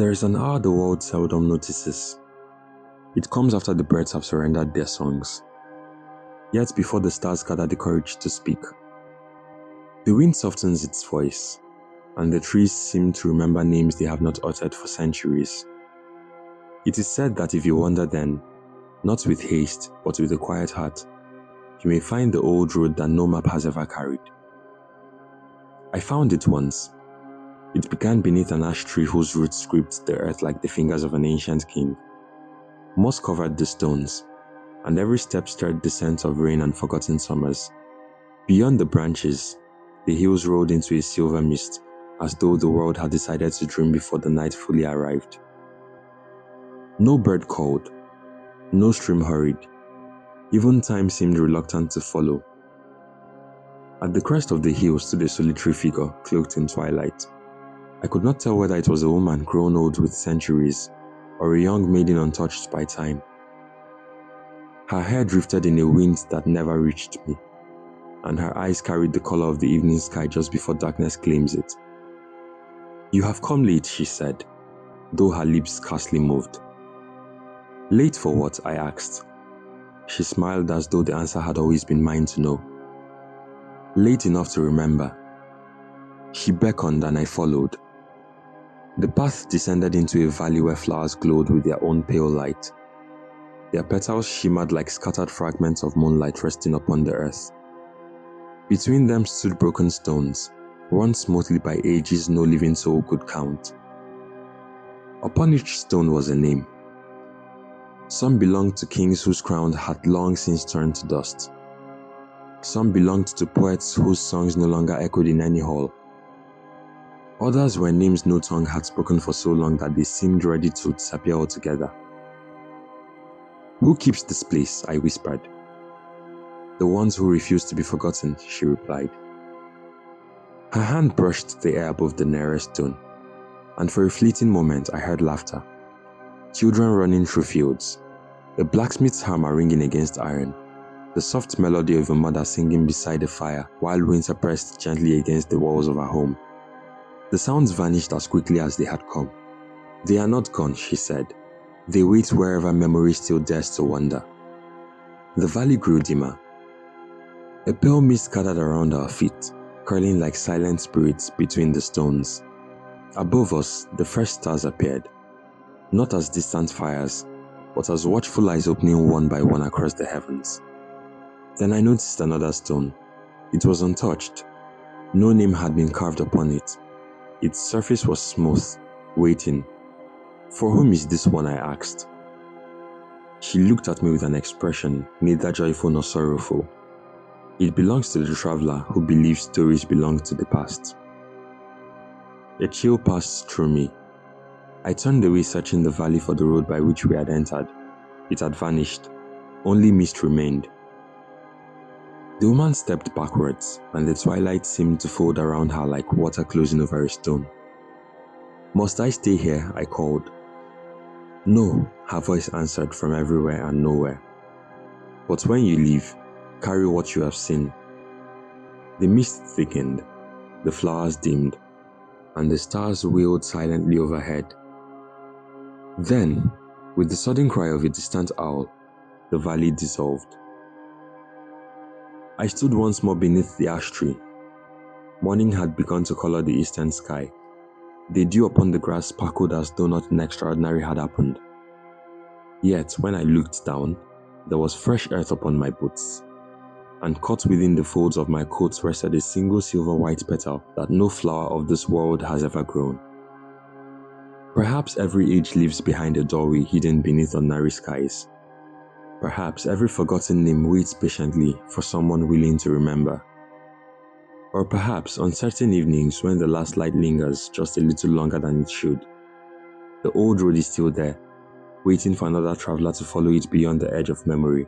There is an hour the world seldom notices. It comes after the birds have surrendered their songs, yet before the stars gather the courage to speak. The wind softens its voice, and the trees seem to remember names they have not uttered for centuries. It is said that if you wander then, not with haste, but with a quiet heart, you may find the old road that no map has ever carried. I found it once. It began beneath an ash tree whose roots gripped the earth like the fingers of an ancient king. Moss covered the stones, and every step stirred the scent of rain and forgotten summers. Beyond the branches, the hills rolled into a silver mist, as though the world had decided to dream before the night fully arrived. No bird called, no stream hurried, even time seemed reluctant to follow. At the crest of the hill stood a solitary figure cloaked in twilight. I could not tell whether it was a woman grown old with centuries, or a young maiden untouched by time. Her hair drifted in a wind that never reached me, and her eyes carried the color of the evening sky just before darkness claims it. "You have come late," she said, though her lips scarcely moved. "Late for what?" I asked. She smiled as though the answer had always been mine to know. "Late enough to remember." She beckoned and I followed. The path descended into a valley where flowers glowed with their own pale light. Their petals shimmered like scattered fragments of moonlight resting upon the earth. Between them stood broken stones, worn smoothly by ages no living soul could count. Upon each stone was a name. Some belonged to kings whose crown had long since turned to dust. Some belonged to poets whose songs no longer echoed in any hall. Others were names no tongue had spoken for so long that they seemed ready to disappear altogether. "Who keeps this place?" I whispered. "The ones who refuse to be forgotten," she replied. Her hand brushed the air above the nearest stone, and for a fleeting moment I heard laughter. Children running through fields, a blacksmith's hammer ringing against iron, the soft melody of a mother singing beside a fire while winter pressed gently against the walls of her home. The sounds vanished as quickly as they had come. "They are not gone," she said. "They wait wherever memory still dares to wander." The valley grew dimmer. A pale mist gathered around our feet, curling like silent spirits between the stones. Above us, the fresh stars appeared, not as distant fires, but as watchful eyes opening one by one across the heavens. Then I noticed another stone. It was untouched. No name had been carved upon it. Its surface was smooth, waiting. "For whom is this one?" I asked. She looked at me with an expression neither joyful nor sorrowful. "It belongs to the traveler who believes stories belong to the past." A chill passed through me. I turned away, searching the valley for the road by which we had entered. It had vanished. Only mist remained. The woman stepped backwards, and the twilight seemed to fold around her like water closing over a stone. "Must I stay here?" I called. "No," her voice answered from everywhere and nowhere. "But when you leave, carry what you have seen." The mist thickened, the flowers dimmed, and the stars wailed silently overhead. Then, with the sudden cry of a distant owl, the valley dissolved. I stood once more beneath the ash tree. Morning had begun to color the eastern sky. The dew upon the grass sparkled as though nothing extraordinary had happened. Yet, when I looked down, there was fresh earth upon my boots, and caught within the folds of my coat rested a single silver-white petal that no flower of this world has ever grown. Perhaps every age leaves behind a doorway hidden beneath ordinary skies. Perhaps every forgotten name waits patiently for someone willing to remember. Or perhaps on certain evenings when the last light lingers just a little longer than it should, the old road is still there, waiting for another traveler to follow it beyond the edge of memory.